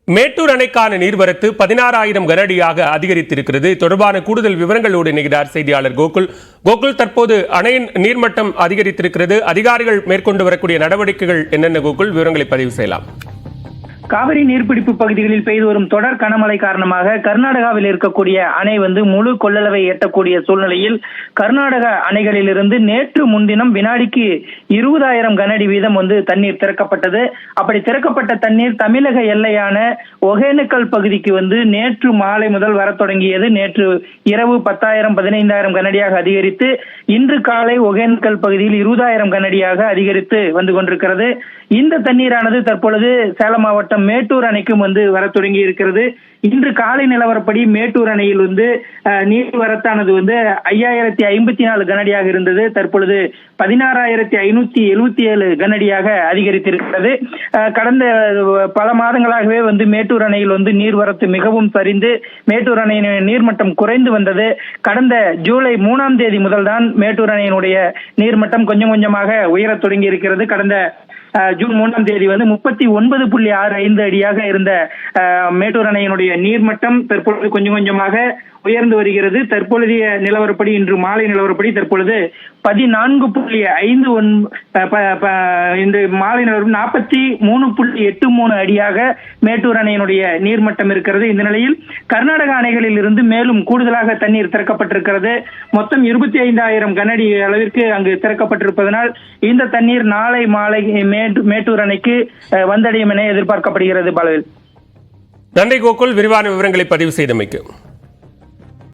மேட்டூர் அணைக்கான நீர்வரத்து 16,000 கனஅடியாக அதிகரித்திருக்கிறது. தொடர்பான கூடுதல் விவரங்களோடு இணைகிறார் செய்தியாளர் கோகுல். தற்போது அணையின் நீர்மட்டம் அதிகரித்திருக்கிறது. அதிகாரிகள் மேற்கொண்டு வரக்கூடிய நடவடிக்கைகள் என்னென்ன கோகுல், விவரங்களை பதிவு செய்யலாம். காவிரி நீர்பிடிப்பு பகுதிகளில் பெய்து வரும் தொடர் கனமழை காரணமாக கர்நாடகாவில் இருக்கக்கூடிய அணை முழு கொள்ளளவை எட்டக்கூடிய சூழ்நிலையில் கர்நாடக அணைகளிலிருந்து நேற்று முன்தினம் வினாடிக்கு 20,000 கனஅடி வீதம் தண்ணீர் திறக்கப்பட்டது. அப்படி திறக்கப்பட்ட தண்ணீர் தமிழக எல்லையான ஒகேனக்கல் பகுதிக்கு நேற்று மாலை முதல் வர தொடங்கியது. நேற்று இரவு 10,000 15,000 கனஅடியாக அதிகரித்து இன்று காலை ஒகேனக்கல் பகுதியில் 20,000 கனஅடியாக அதிகரித்து வந்து கொண்டிருக்கிறது. இந்த தண்ணீரானது தற்பொழுது சேலம் மாவட்டம் மேட்டூர் அணைக்கும் வர தொடங்கி இருக்கிறது. இன்று காலை நிலவரப்படி மேட்டூர் அணையில் நீர்வரத்தானது 5,054 கனஅடியாக இருந்தது. தற்பொழுது 16,577 கனஅடியாக அதிகரித்திருக்கிறது. கடந்த பல மாதங்களாகவே மேட்டூர் அணையில் நீர்வரத்து மிகவும் சரிந்து மேட்டூர் அணையின் நீர்மட்டம் குறைந்து வந்தது. கடந்த ஜூலை 3ஆம் தேதி முதல் தான் மேட்டூர் அணையினுடைய நீர்மட்டம் கொஞ்சம் கொஞ்சமாக உயரத் தொடங்கி இருக்கிறது. கடந்த ஜூன் 3ஆம் தேதி 39.65 அடியாக இருந்த மேட்டூர் அணையினுடைய நீர்மட்டம் தற்பொழுது கொஞ்சம் கொஞ்சமாக உயர்ந்து வருகிறது. தற்பொழுதைய நிலவரப்படி இன்று மாலை நிலவரப்படி தற்பொழுது 14.51 இன்று மாலை நிலவரம் 43.83 அடியாக மேட்டூர் அணையினுடைய நீர்மட்டம் இருக்கிறது. இந்த நிலையில் கர்நாடக அணைகளில் இருந்து மேலும் கூடுதலாக தண்ணீர் திறக்கப்பட்டிருக்கிறது. மொத்தம் 25,000 கனஅடி அளவிற்கு அங்கு திறக்கப்பட்டிருப்பதனால் இந்த தண்ணீர் நாளை மாலை மேட்டூர் அணைக்கு வந்தடையும் என எதிர்பார்க்கப்படுகிறது. பாலவேல், நன்றி கோகுல், விரிவான விவரங்களை பதிவு செய்தமைக்கு.